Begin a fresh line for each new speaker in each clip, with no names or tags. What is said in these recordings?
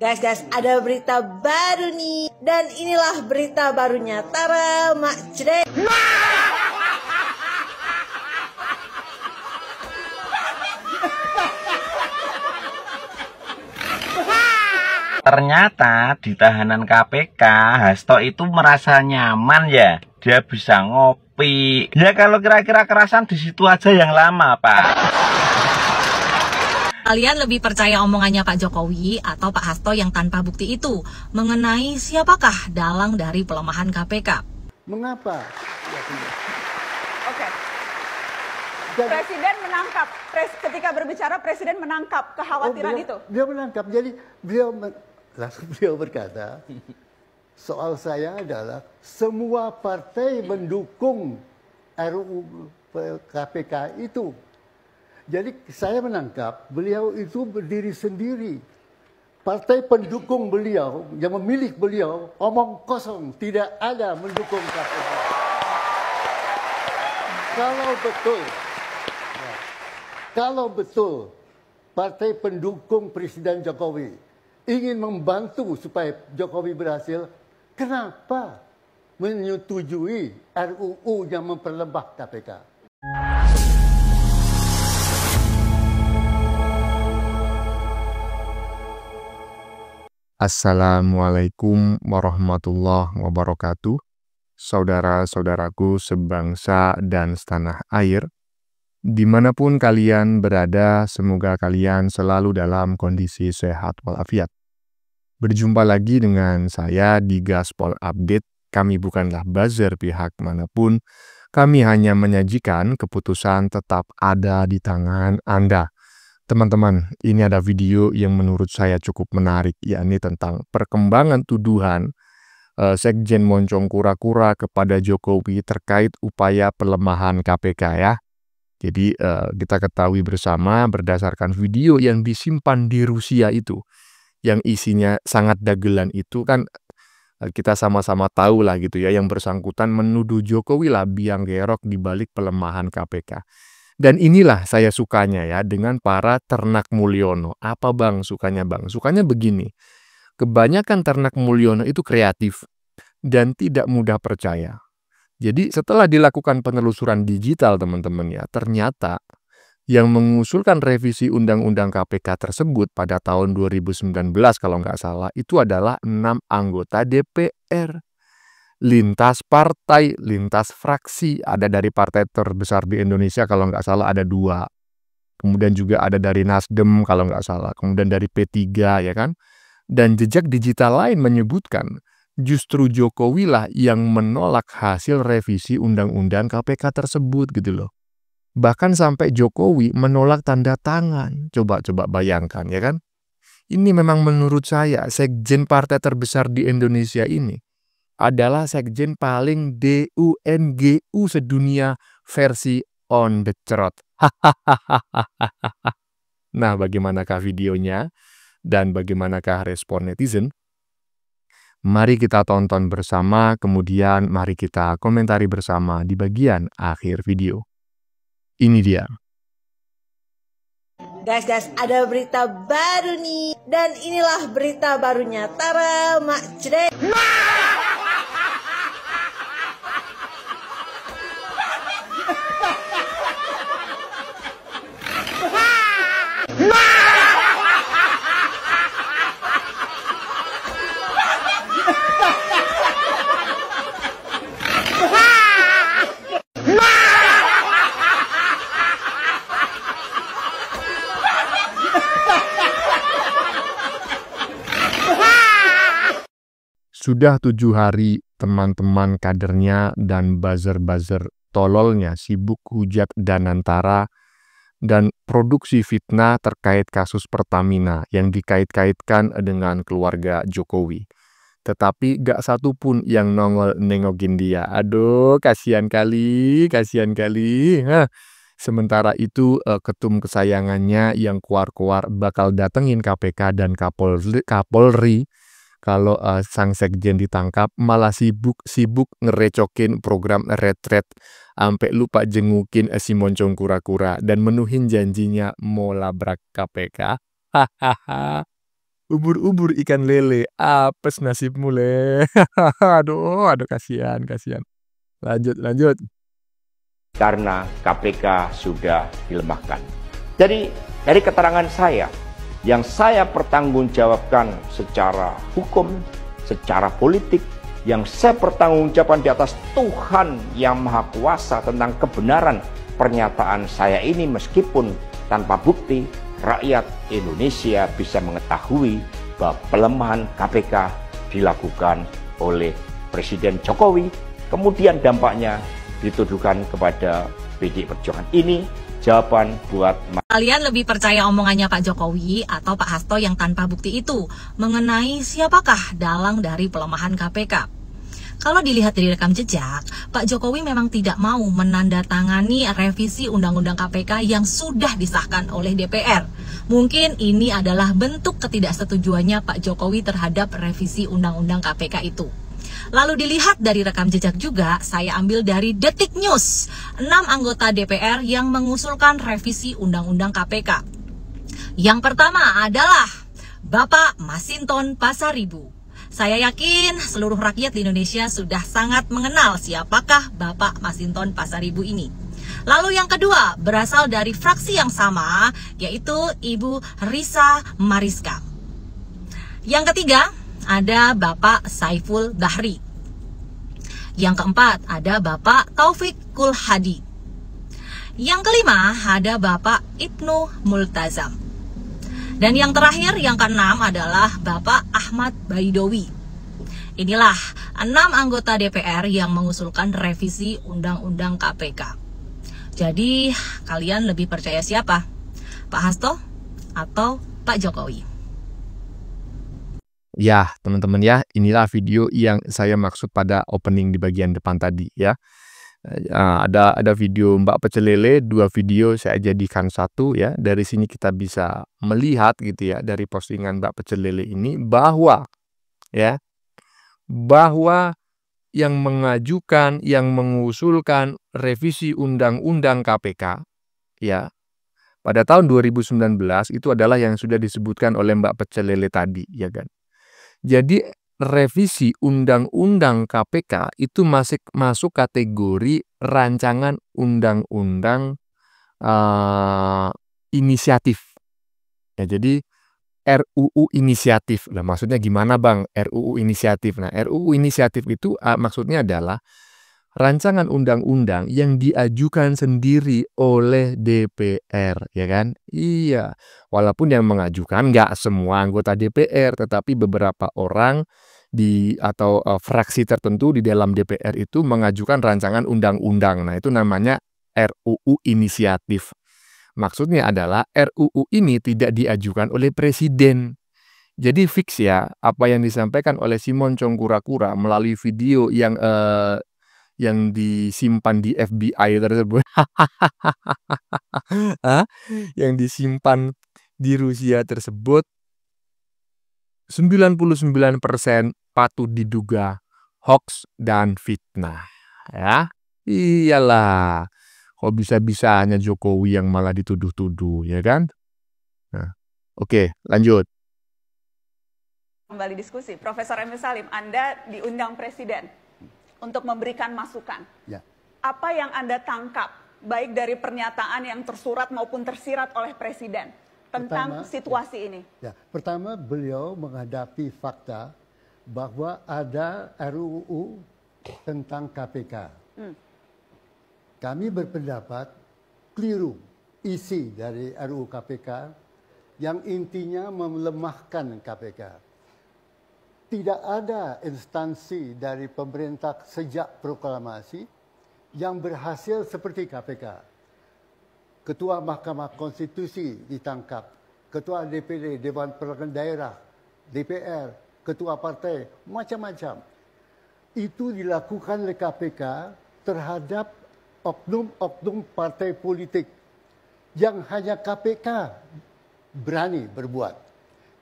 Guys, ada berita baru nih. Dan inilah berita barunya. Tara, mak cedek.
Ternyata di tahanan KPK, Hasto itu merasa nyaman ya. Dia bisa ngopi. Ya kalau kira-kira kerasan di situ aja yang lama, Pak.
Kalian lebih percaya omongannya Pak Jokowi atau Pak Hasto yang tanpa bukti itu mengenai siapakah dalang dari pelemahan KPK?
Mengapa?
Oke. Presiden menangkap, ketika berbicara Presiden menangkap kekhawatiran itu.
Dia menangkap, jadi langsung beliau berkata, soal saya adalah semua partai mendukung RUU KPK itu. Jadi saya menangkap beliau itu berdiri sendiri. Partai pendukung beliau yang memilih beliau omong kosong, tidak ada mendukung KPK. Kalau betul partai pendukung Presiden Jokowi ingin membantu supaya Jokowi berhasil, kenapa menyetujui RUU yang memperlemah KPK?
Assalamualaikum warahmatullahi wabarakatuh. Saudara-saudaraku sebangsa dan setanah air, dimanapun kalian berada, semoga kalian selalu dalam kondisi sehat walafiat. Berjumpa lagi dengan saya di Gaspol Update. Kami bukanlah buzzer pihak manapun, kami hanya menyajikan keputusan tetap ada di tangan Anda. Teman-teman, ini ada video yang menurut saya cukup menarik, yakni tentang perkembangan tuduhan Sekjen Moncong Kura-Kura kepada Jokowi terkait upaya pelemahan KPK ya. Jadi kita ketahui bersama berdasarkan video yang disimpan di Rusia itu, yang isinya sangat dagelan itu kan kita sama-sama tahu lah gitu ya, yang bersangkutan menuduh Jokowi lah biang gerok di balik pelemahan KPK. Dan inilah saya sukanya ya dengan para ternak Mulyono. Apa bang sukanya bang? Sukanya begini. Kebanyakan ternak Mulyono itu kreatif dan tidak mudah percaya. Jadi setelah dilakukan penelusuran digital teman-teman ya, ternyata yang mengusulkan revisi Undang-Undang KPK tersebut pada tahun 2019 kalau nggak salah itu adalah 6 anggota DPR. Lintas partai, lintas fraksi, ada dari partai terbesar di Indonesia kalau nggak salah ada 2. Kemudian juga ada dari Nasdem kalau nggak salah, kemudian dari P3 ya kan. Dan jejak digital lain menyebutkan justru Jokowi lah yang menolak hasil revisi Undang-Undang KPK tersebut gitu loh. Bahkan sampai Jokowi menolak tanda tangan. Coba bayangkan ya kan. Ini memang menurut saya sekjen partai terbesar di Indonesia ini adalah sekjen paling DUNGU sedunia versi on the trot. Nah, bagaimanakah videonya dan bagaimanakah respon netizen? Mari kita tonton bersama, kemudian mari kita komentari bersama di bagian akhir video. Ini dia.
Guys, ada berita baru nih. Dan inilah berita barunya. Tara, mak cedek.
Sudah 7 hari teman-teman kadernya dan buzzer-buzzer tololnya sibuk hujat Danantara dan produksi fitnah terkait kasus Pertamina yang dikait-kaitkan dengan keluarga Jokowi. Tetapi gak satu pun yang nongol nengokin dia. Aduh, kasihan kali. Sementara itu ketum kesayangannya yang keluar-keluar bakal datengin KPK dan Kapolri. Kalau sang sekjen ditangkap malah sibuk ngerecokin program retret sampai lupa jengukin si Moncong Kura-Kura dan menuhin janjinya mau labrak KPK. Hahaha. Ubur-ubur ikan lele, apes nasibmu le. Aduh, kasihan. Lanjut.
Karena KPK sudah dilemahkan. Jadi dari keterangan saya, yang saya pertanggungjawabkan secara hukum, secara politik, yang saya pertanggungjawabkan di atas Tuhan yang Maha Kuasa tentang kebenaran pernyataan saya ini, meskipun tanpa bukti, rakyat Indonesia bisa mengetahui bahwa pelemahan KPK dilakukan oleh Presiden Jokowi, kemudian dampaknya dituduhkan kepada PDI Perjuangan. Ini jawaban buat
Kalian lebih percaya omongannya Pak Jokowi atau Pak Hasto yang tanpa bukti itu mengenai siapakah dalang dari pelemahan KPK? Kalau dilihat dari rekam jejak, Pak Jokowi memang tidak mau menandatangani revisi Undang-Undang KPK yang sudah disahkan oleh DPR. Mungkin ini adalah bentuk ketidaksetujuannya Pak Jokowi terhadap revisi Undang-Undang KPK itu. Lalu dilihat dari rekam jejak juga, saya ambil dari Detik News, 6 anggota DPR yang mengusulkan revisi Undang-Undang KPK. Yang pertama adalah Bapak Masinton Pasaribu. Saya yakin seluruh rakyat di Indonesia sudah sangat mengenal siapakah Bapak Masinton Pasaribu ini. Lalu yang kedua berasal dari fraksi yang sama, yaitu Ibu Risa Mariska. Yang ketiga ada Bapak Saiful Bahri. Yang keempat ada Bapak Taufik Kulhadi. Yang kelima ada Bapak Ibnu Multazam. Dan yang terakhir, yang keenam adalah Bapak Ahmad Baidowi. Inilah 6 anggota DPR yang mengusulkan revisi Undang-Undang KPK. Jadi, kalian lebih percaya siapa? Pak Hasto atau Pak Jokowi?
Ya, teman-teman ya, inilah video yang saya maksud pada opening di bagian depan tadi ya. Ada video Mbak Pecel Lele, 2 video saya jadikan satu ya. Dari sini kita bisa melihat gitu ya, dari postingan Mbak Pecel Lele ini bahwa yang mengajukan, yang mengusulkan revisi Undang-Undang KPK ya pada tahun 2019 itu adalah yang sudah disebutkan oleh Mbak Pecel Lele tadi ya kan. Jadi revisi Undang-Undang KPK itu masuk kategori rancangan undang-undang inisiatif. Ya, jadi RUU inisiatif. Nah, maksudnya gimana Bang? RUU inisiatif. Nah, RUU inisiatif itu maksudnya adalah rancangan undang-undang yang diajukan sendiri oleh DPR, ya kan? Iya, walaupun yang mengajukan nggak semua anggota DPR, tetapi beberapa orang atau fraksi tertentu di dalam DPR itu mengajukan rancangan undang-undang. Nah, itu namanya RUU inisiatif. Maksudnya adalah RUU ini tidak diajukan oleh Presiden. Jadi fix ya, apa yang disampaikan oleh Simon Congkura-Kura melalui video yang disimpan di FBI tersebut, yang disimpan di Rusia tersebut, 99% patut diduga hoax dan fitnah. Ya, iyalah, kok bisa-bisanya Jokowi yang malah dituduh-tuduh, ya kan? Nah, oke, lanjut.
Kembali diskusi, Profesor Emil Salim, Anda diundang Presiden untuk memberikan masukan.
Ya.
Apa yang Anda tangkap, baik dari pernyataan yang tersurat maupun tersirat oleh Presiden tentang situasi ini?
Ya, pertama beliau menghadapi fakta bahwa ada RUU tentang KPK. Kami berpendapat keliru isi dari RUU KPK yang intinya melemahkan KPK. Tidak ada instansi dari pemerintah sejak proklamasi yang berhasil seperti KPK. Ketua Mahkamah Konstitusi ditangkap, Ketua DPD, Dewan Perwakilan Daerah, DPR, Ketua Partai, macam-macam. Itu dilakukan oleh KPK terhadap oknum-oknum partai politik yang hanya KPK berani berbuat.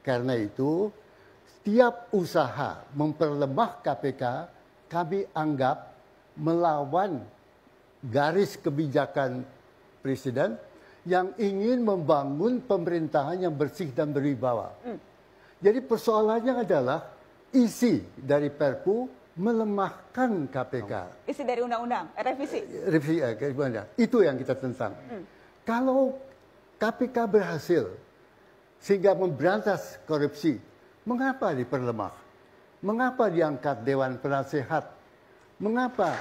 Karena itu, setiap usaha memperlemah KPK, kami anggap melawan garis kebijakan Presiden yang ingin membangun pemerintahan yang bersih dan berwibawa. Jadi persoalannya adalah isi dari Perpu melemahkan KPK.
Isi dari undang-undang, revisi.
Revisi, itu yang kita tentang. Kalau KPK berhasil sehingga memberantas korupsi, mengapa diperlemah? Mengapa diangkat Dewan Penasehat? Mengapa?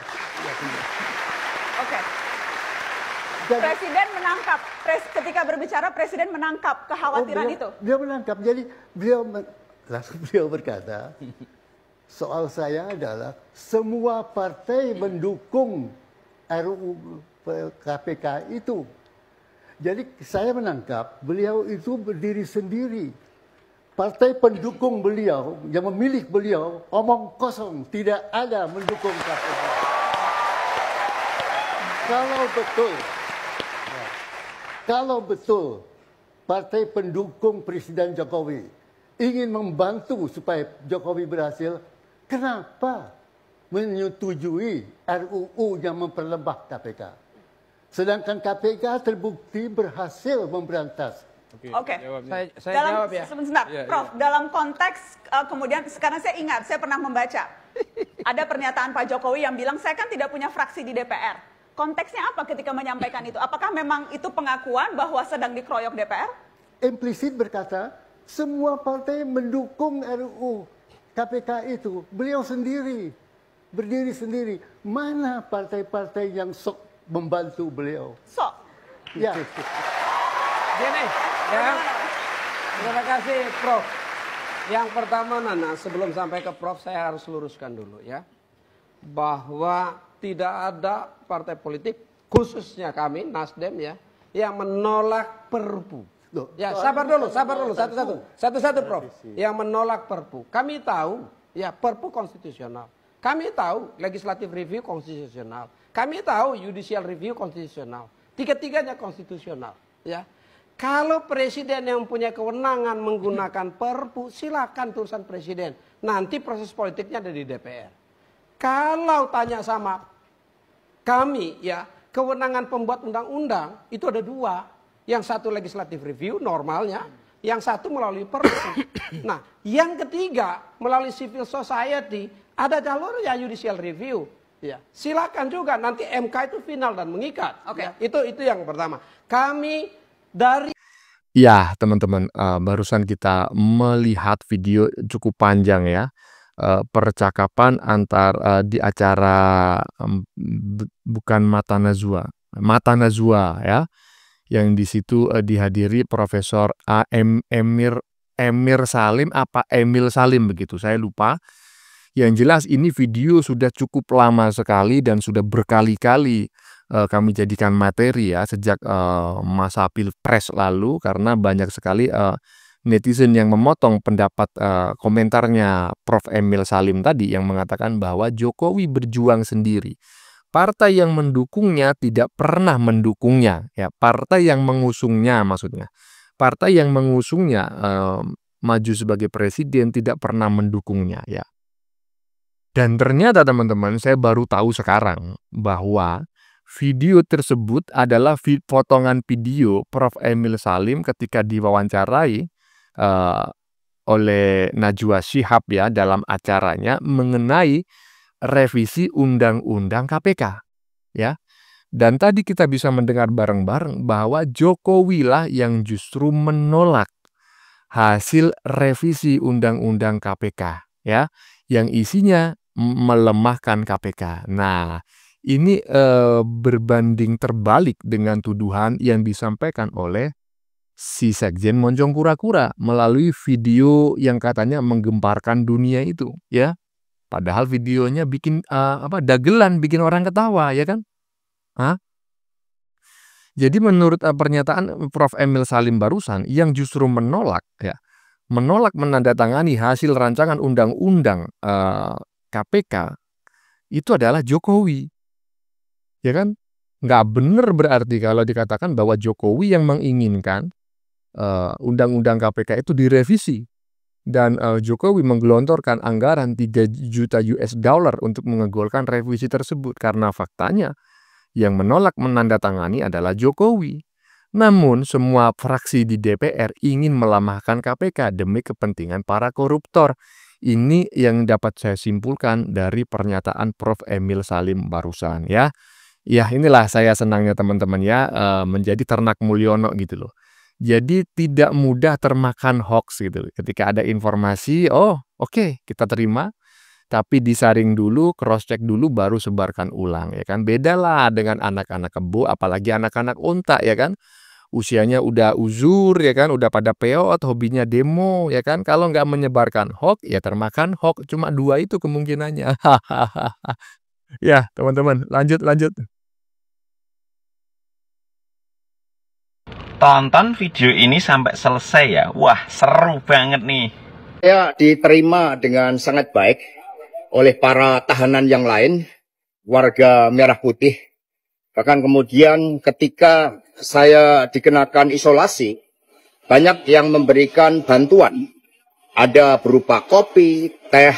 Oke. Presiden menangkap, ketika berbicara Presiden menangkap kekhawatiran itu.
Dia menangkap, jadi langsung beliau berkata, soal saya adalah semua partai mendukung RUU KPK itu. Jadi saya menangkap beliau itu berdiri sendiri. Partai pendukung beliau, yang memilih beliau, omong kosong, tidak ada mendukung KPK. Kalau betul partai pendukung Presiden Jokowi ingin membantu supaya Jokowi berhasil, kenapa menyetujui RUU yang memperlemah KPK? Sedangkan KPK terbukti berhasil memberantas.
Oke.
Saya jawab ya.
Sebentar, Prof. Dalam konteks kemudian sekarang saya ingat, saya pernah membaca ada pernyataan Pak Jokowi yang bilang saya kan tidak punya fraksi di DPR. Konteksnya apa ketika menyampaikan itu? Apakah memang itu pengakuan bahwa sedang dikeroyok DPR?
Implisit berkata semua partai mendukung RUU KPK itu. Beliau sendiri berdiri sendiri. Mana partai-partai yang sok membantu beliau?
Sok.
Ya.
Gini, ya. Terima kasih, Prof. Yang pertama, Nana, sebelum sampai ke Prof, saya harus luruskan dulu ya. Bahwa tidak ada partai politik, khususnya kami, Nasdem ya, yang menolak Perpu. Ya, sabar dulu, satu-satu, Prof. Yang menolak Perpu. Kami tahu, ya, Perpu konstitusional. Kami tahu legislative review konstitusional. Kami tahu judicial review konstitusional. Tiga-tiganya konstitusional, ya. Kalau presiden yang punya kewenangan menggunakan Perpu, silakan urusan presiden. Nanti proses politiknya ada di DPR. Kalau tanya sama kami, ya, kewenangan pembuat undang-undang itu ada dua. Yang satu legislative review normalnya, yang satu melalui Perpu. Nah, yang ketiga melalui civil society ada jalurnya judicial review. Ya, silakan juga nanti MK itu final dan mengikat.
Oke.
Ya, itu yang pertama. Kami dari
Ya, teman-teman, barusan kita melihat video cukup panjang ya, percakapan di acara bukan Mata Najwa ya, yang di situ dihadiri Profesor Emir Salim Emil Salim begitu, saya lupa. Yang jelas ini video sudah cukup lama sekali dan sudah berkali-kali kami jadikan materi ya sejak masa Pilpres lalu, karena banyak sekali netizen yang memotong pendapat komentarnya Prof. Emil Salim tadi yang mengatakan bahwa Jokowi berjuang sendiri. Partai yang mendukungnya tidak pernah mendukungnya, ya, partai yang mengusungnya maksudnya. Partai yang mengusungnya maju sebagai presiden tidak pernah mendukungnya, ya. Dan ternyata teman-teman, saya baru tahu sekarang bahwa video tersebut adalah potongan video Prof. Emil Salim ketika diwawancarai oleh Najwa Shihab ya dalam acaranya mengenai revisi Undang-Undang KPK ya. Dan tadi kita bisa mendengar bareng-bareng bahwa Jokowi lah yang justru menolak hasil revisi Undang-Undang KPK ya, yang isinya melemahkan KPK. Nah, ini berbanding terbalik dengan tuduhan yang disampaikan oleh si Sekjen Monjong Kura-Kura melalui video yang katanya menggemparkan dunia itu, ya. Padahal videonya bikin dagelan, bikin orang ketawa, ya kan? Hah? Jadi menurut pernyataan Prof. Emil Salim barusan, yang justru menolak menandatangani hasil rancangan undang-undang KPK itu adalah Jokowi. Ya kan? Nggak benar berarti kalau dikatakan bahwa Jokowi yang menginginkan undang-undang KPK itu direvisi. Dan Jokowi menggelontorkan anggaran 3 juta US dollar untuk mengegolkan revisi tersebut. Karena faktanya yang menolak menandatangani adalah Jokowi. Namun, semua fraksi di DPR ingin melemahkan KPK demi kepentingan para koruptor. Ini yang dapat saya simpulkan dari pernyataan Prof. Emil Salim barusan ya. Ya, inilah saya senangnya teman-teman ya, menjadi ternak Mulyono gitu loh. Jadi tidak mudah termakan hoax gitu. Ketika ada informasi, oh oke, kita terima. Tapi disaring dulu, cross check dulu, baru sebarkan ulang ya kan. Beda lah dengan anak-anak kebo, apalagi anak-anak unta ya kan. Usianya udah uzur ya kan, udah pada peot, hobinya demo ya kan. Kalau nggak menyebarkan hoax, ya termakan hoax. Cuma 2 itu kemungkinannya. Ya teman-teman, lanjut.
Tonton video ini sampai selesai ya. Wah, seru banget nih.
Saya diterima dengan sangat baik oleh para tahanan yang lain, warga Merah Putih. Bahkan kemudian ketika saya dikenakan isolasi, banyak yang memberikan bantuan. Ada berupa kopi, teh.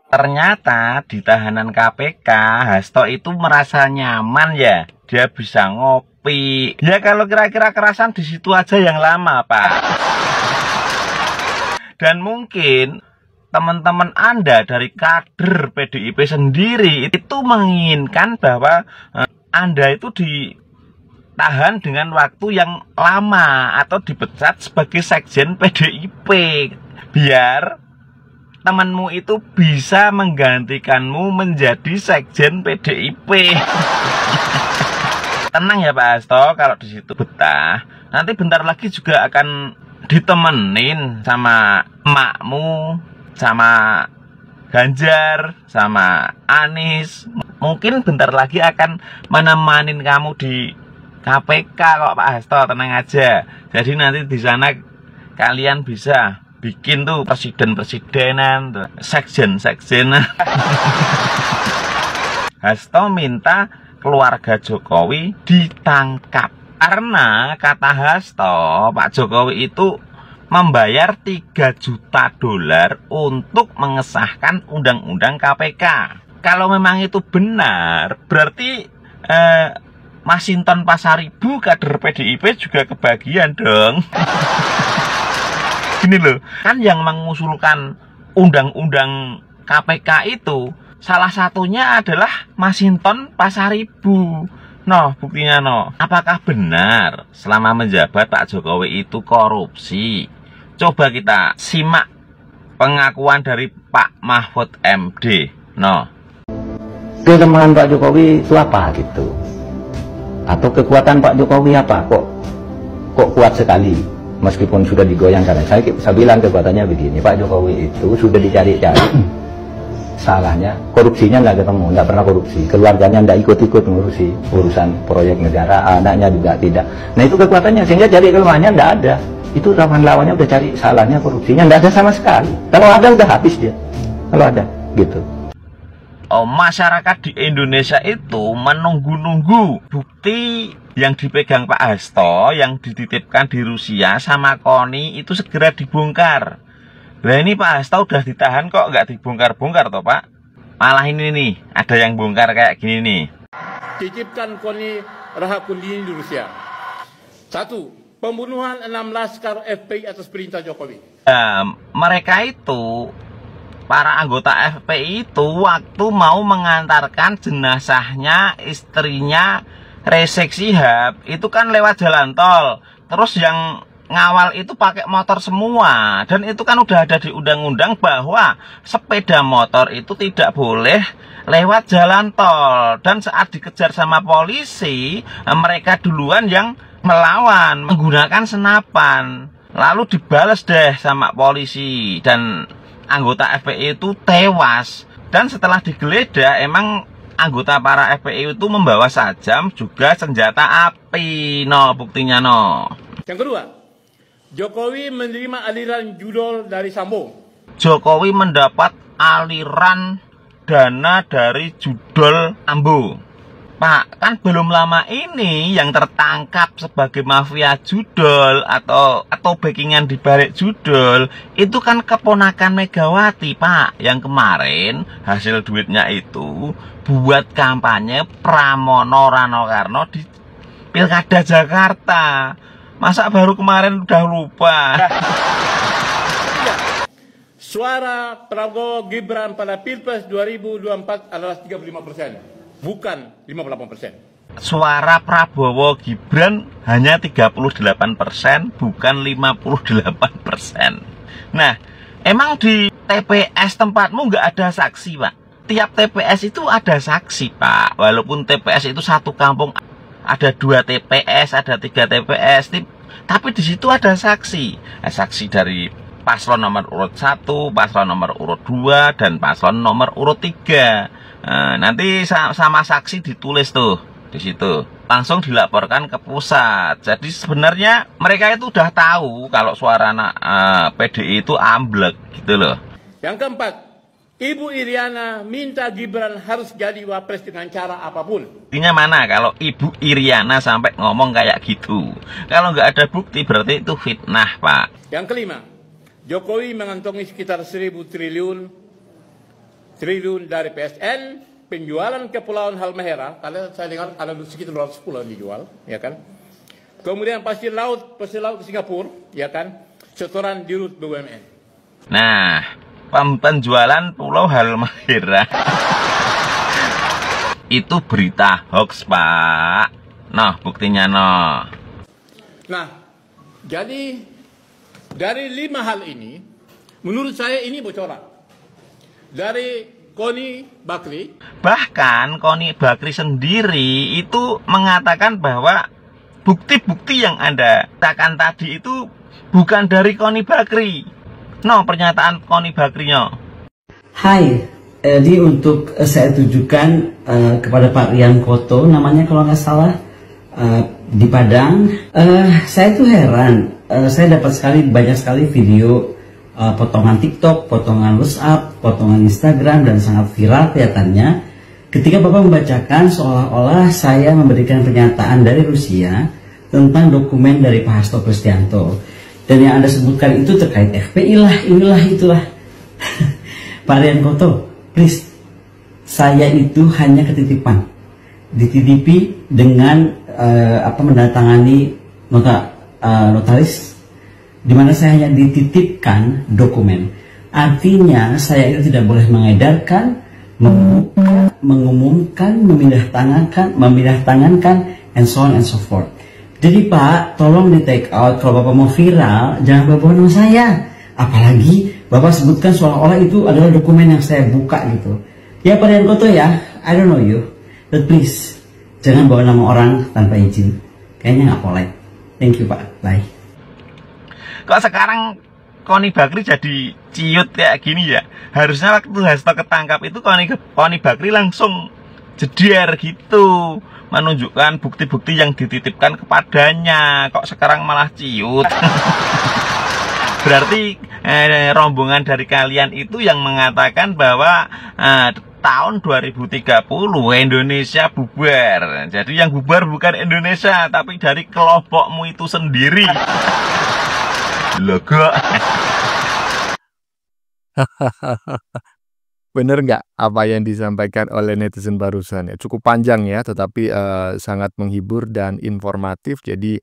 Ternyata di tahanan KPK, Hasto itu merasa nyaman ya. Dia bisa ngopi. Ya kalau kira-kira kerasan di situ aja yang lama, Pak. Dan mungkin teman-teman Anda dari kader PDIP sendiri itu menginginkan bahwa Anda itu ditahan dengan waktu yang lama atau dipecat sebagai sekjen PDIP biar temanmu itu bisa menggantikanmu menjadi sekjen PDIP. Tenang ya Pak Hasto, kalau di situ betah, nanti bentar lagi juga akan ditemenin sama emakmu, sama Ganjar, sama Anies. Mungkin bentar lagi akan menemanin kamu di KPK kok Pak Hasto, tenang aja. Jadi nanti di sana kalian bisa bikin tuh presiden-presidenan, sekjen-sekjenan. Hasto minta keluarga Jokowi ditangkap karena kata Hasto, Pak Jokowi itu membayar 3 juta dolar untuk mengesahkan undang-undang KPK. Kalau memang itu benar, berarti Masinton Pasaribu kader PDIP juga kebagian dong. Gini loh, kan yang mengusulkan undang-undang KPK itu salah satunya adalah Masinton Pasaribu. No, buktinya no. Apakah benar selama menjabat Pak Jokowi itu korupsi? Coba kita simak pengakuan dari Pak Mahfud MD. No.
Kelemahan Pak Jokowi itu apa gitu? Atau kekuatan Pak Jokowi apa? Kok kuat sekali? Meskipun sudah digoyangkan. Saya bilang kekuatannya begini, Pak Jokowi itu sudah dicari-cari. Salahnya, korupsinya nggak ketemu, nggak pernah korupsi. Keluarganya nggak ikut-ikut ngurusi urusan proyek negara, anaknya juga tidak. Nah itu kekuatannya, sehingga cari kelemahannya nggak ada. Itu lawan-lawannya udah cari salahnya, korupsinya nggak ada sama sekali. Kalau ada udah habis dia. Kalau ada, gitu.
Oh, masyarakat di Indonesia itu menunggu-nunggu bukti yang dipegang Pak Hasto yang dititipkan di Rusia sama KONI itu segera dibongkar. Nah ini Pak Hasto udah ditahan kok nggak dibongkar-bongkar toh Pak? Malah ini nih ada yang bongkar kayak gini nih.
Titipkan KONI Rahakundini di Rusia. 1. Pembunuhan 6 laskar FPI atas perintah Jokowi.
Mereka itu para anggota FPI itu waktu mau mengantarkan jenazahnya istrinya Rizik Syihab itu kan lewat jalan tol. Terus yang ngawal itu pakai motor semua. Dan itu kan udah ada di undang-undang bahwa sepeda motor itu tidak boleh lewat jalan tol. Dan saat dikejar sama polisi, mereka duluan yang melawan menggunakan senapan. Lalu dibalas deh sama polisi dan anggota FPI itu tewas. Dan setelah digeledah emang anggota para FPI itu membawa sajam juga senjata api. No, buktinya no.
Yang kedua, Jokowi menerima aliran judol dari Sambo.
Jokowi mendapat aliran dana dari judol Sambo. Pak, kan belum lama ini yang tertangkap sebagai mafia judol atau backingan di balik judol itu kan keponakan Megawati, Pak. Yang kemarin hasil duitnya itu buat kampanye Pramono Rano Karno di Pilkada Jakarta. Masa baru kemarin udah lupa?
Suara Prabowo Gibran pada Pilpres 2024 adalah 35%, bukan 58%.
Suara Prabowo Gibran hanya 38%, bukan 58%. Nah, emang di TPS tempatmu nggak ada saksi, Pak? Tiap TPS itu ada saksi, Pak. Walaupun TPS itu satu kampung ada 2 TPS, ada 3 TPS, tapi di situ ada saksi. Saksi dari paslon nomor urut 1, paslon nomor urut 2, dan paslon nomor urut 3. Nanti sama saksi ditulis tuh di situ. Langsung dilaporkan ke pusat. Jadi sebenarnya mereka itu udah tahu kalau suara anak PDI itu amblek gitu loh.
Yang keempat, Ibu Iriana minta Gibran harus jadi wapres dengan cara apapun.
Buktinya mana kalau Ibu Iriana sampai ngomong kayak gitu? Kalau nggak ada bukti berarti itu fitnah, Pak.
Yang kelima, Jokowi mengantongi sekitar 1.000 triliun dari PSN, penjualan Kepulauan Halmahera, karena saya dengar ada sekitar 210 yang dijual, ya kan? Kemudian pasir laut ke Singapura, ya kan? Setoran di rut BUMN.
Nah, penjualan Pulau Halmahera itu berita hoax, Pak. Nah, buktinya noh.
Nah, jadi dari 5 hal ini, menurut saya ini bocoran dari Koni Bakri.
Bahkan Koni Bakri sendiri itu mengatakan bahwa bukti-bukti yang Anda katakan tadi itu bukan dari Koni Bakri. No, pernyataan Koni Bakrinya.
Hai, jadi untuk saya tujukan kepada Pak Rian Koto, namanya kalau nggak salah, di Padang. Saya tuh heran, saya dapat banyak sekali video potongan TikTok, potongan WhatsApp, potongan Instagram, dan sangat viral kelihatannya ketika Bapak membacakan seolah-olah saya memberikan pernyataan dari Rusia tentang dokumen dari Pak Hasto Kristianto, dan yang Anda sebutkan itu terkait FPI lah, inilah itulah. Pak Rian Koto, please, saya itu hanya ketitipan, dititipi dengan menandatangani notaris, di mana saya hanya dititipkan dokumen. Artinya saya itu tidak boleh mengedarkan, membuka, mengumumkan, memindah tangankan, and so on and so forth. Jadi Pak, tolong di take out, kalau Bapak mau viral, jangan bawa nama saya. Apalagi Bapak sebutkan seolah-olah itu adalah dokumen yang saya buka gitu. Ya Pak Rian Koto ya, I don't know you, but please, jangan bawa nama orang tanpa izin. Kayaknya nggak polite. Thank you Pak, bye.
Kok sekarang Koni Bakri jadi ciut kayak gini ya? Harusnya waktu Hasto ketangkap itu Koni Bakri langsung jeder gitu, menunjukkan bukti-bukti yang dititipkan kepadanya. Kok sekarang malah ciut? Berarti rombongan dari kalian itu yang mengatakan bahwa tahun 2030 Indonesia bubar. Jadi yang bubar bukan Indonesia, tapi dari kelompokmu itu sendiri. Logo.
Bener nggak apa yang disampaikan oleh netizen barusan ya? Cukup panjang ya, tetapi sangat menghibur dan informatif. Jadi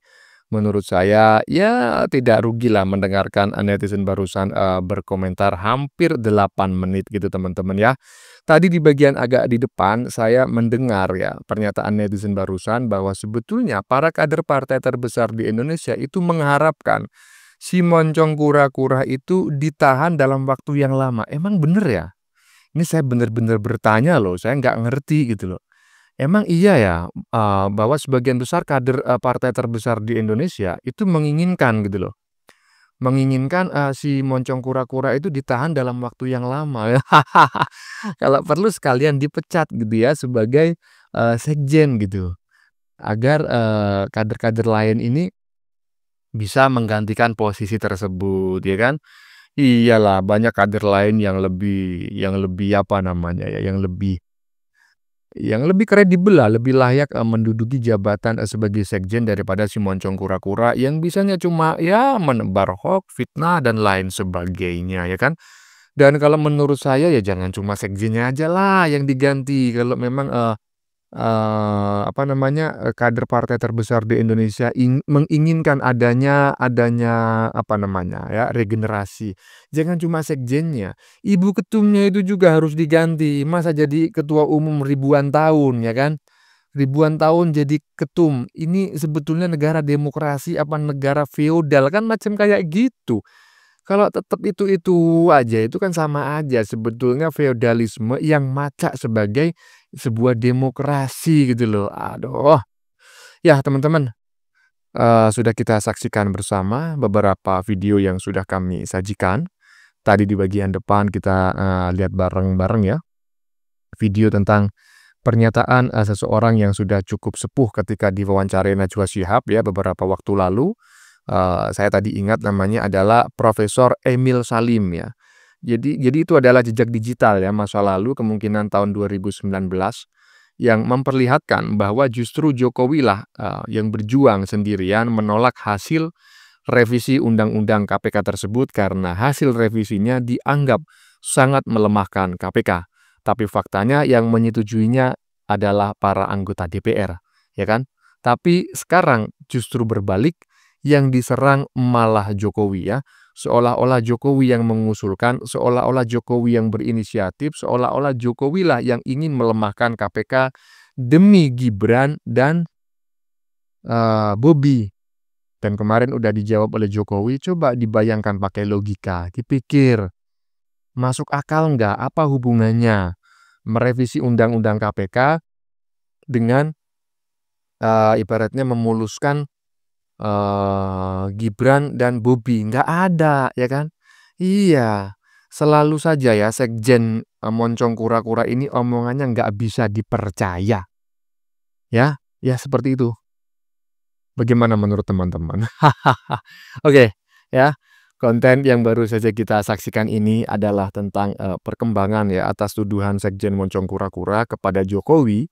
menurut saya ya tidak rugilah mendengarkan netizen barusan berkomentar hampir 8 menit gitu teman-teman ya. Tadi di bagian agak di depan saya mendengar ya pernyataan netizen barusan bahwa sebetulnya para kader partai terbesar di Indonesia itu mengharapkan si moncong kura-kura itu ditahan dalam waktu yang lama. Emang bener ya? Ini saya bener-bener bertanya loh, saya nggak ngerti gitu loh. Emang iya ya bahwa sebagian besar kader partai terbesar di Indonesia itu menginginkan gitu loh. Menginginkan si moncong kura-kura itu ditahan dalam waktu yang lama. Kalau perlu sekalian dipecat gitu ya sebagai sekjen gitu. Agar kader-kader lain ini bisa menggantikan posisi tersebut ya kan. Iyalah banyak kader lain yang lebih apa namanya ya, yang lebih kredibel lah, lebih layak menduduki jabatan sebagai sekjen daripada si moncong kura-kura yang bisanya cuma ya menebar hoax, fitnah dan lain sebagainya ya kan. Dan kalau menurut saya ya jangan cuma sekjennya aja lah yang diganti. Kalau memang kader partai terbesar di Indonesia menginginkan adanya regenerasi. Jangan cuma sekjennya, ibu ketumnya itu juga harus diganti. Masa jadi ketua umum ribuan tahun, ya kan? Ribuan tahun jadi ketum. Ini sebetulnya negara demokrasi apa negara feodal, kan macam kayak gitu. Kalau tetap itu aja, itu kan sama aja sebetulnya feodalisme yang macak sebagai sebuah demokrasi gitu loh. Aduh. Ya teman-teman, sudah kita saksikan bersama beberapa video yang sudah kami sajikan. Tadi di bagian depan kita lihat bareng-bareng ya, video tentang pernyataan seseorang yang sudah cukup sepuh ketika diwawancarai Najwa Shihab ya beberapa waktu lalu. Saya tadi ingat namanya adalah Profesor Emil Salim ya. Jadi itu adalah jejak digital ya masa lalu kemungkinan tahun 2019 yang memperlihatkan bahwa justru Jokowi lah yang berjuang sendirian menolak hasil revisi Undang-Undang KPK tersebut karena hasil revisinya dianggap sangat melemahkan KPK. Tapi faktanya yang menyetujuinya adalah para anggota DPR, ya kan? Tapi sekarang justru berbalik, yang diserang malah Jokowi ya. Seolah-olah Jokowi yang mengusulkan, seolah-olah Jokowi yang berinisiatif, seolah-olah Jokowi lah yang ingin melemahkan KPK demi Gibran dan Bobi. Dan kemarin udah dijawab oleh Jokowi, coba dibayangkan pakai logika, dipikir. Masuk akal nggak? Apa hubungannya merevisi Undang-Undang KPK dengan ibaratnya memuluskan Gibran dan Bobi? Nggak ada, ya kan? Iya, selalu saja ya Sekjen moncong kura-kura ini omongannya nggak bisa dipercaya. Ya seperti itu. Bagaimana menurut teman-teman? Oke, ya. Konten yang baru saja kita saksikan ini adalah tentang perkembangan ya atas tuduhan Sekjen moncong kura-kura kepada Jokowi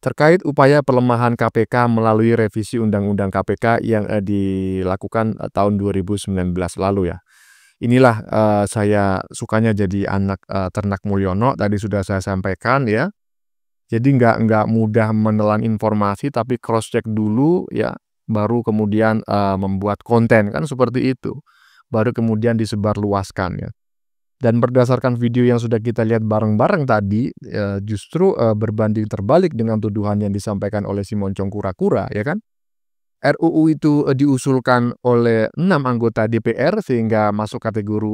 terkait upaya pelemahan KPK melalui revisi Undang-Undang KPK yang dilakukan tahun 2019 lalu ya. Inilah saya sukanya jadi anak ternak Mulyono, tadi sudah saya sampaikan ya. Jadi nggak mudah menelan informasi tapi cross check dulu ya, baru kemudian membuat konten kan seperti itu. Baru kemudian disebarluaskan ya. Dan berdasarkan video yang sudah kita lihat bareng-bareng tadi, justru berbanding terbalik dengan tuduhan yang disampaikan oleh si moncong kura-kura, ya kan? RUU itu diusulkan oleh 6 anggota DPR sehingga masuk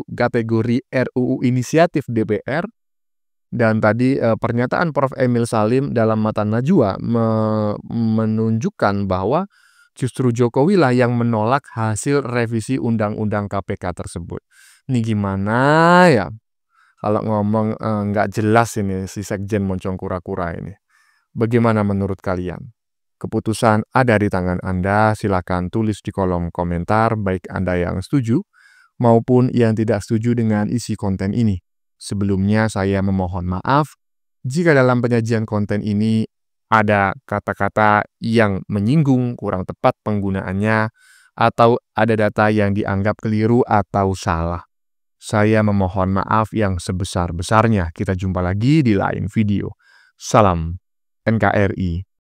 kategori RUU inisiatif DPR. Dan tadi pernyataan Prof. Emil Salim dalam mata Najwa menunjukkan bahwa justru Jokowi lah yang menolak hasil revisi Undang-Undang KPK tersebut. Ini gimana ya? Kalau ngomong nggak jelas ini si Sekjen moncong kura-kura ini. Bagaimana menurut kalian? Keputusan ada di tangan Anda. Silakan tulis di kolom komentar baik Anda yang setuju maupun yang tidak setuju dengan isi konten ini. Sebelumnya saya memohon maaf jika dalam penyajian konten ini ada kata-kata yang menyinggung, kurang tepat penggunaannya, atau ada data yang dianggap keliru atau salah. Saya memohon maaf yang sebesar-besarnya. Kita jumpa lagi di lain video. Salam NKRI.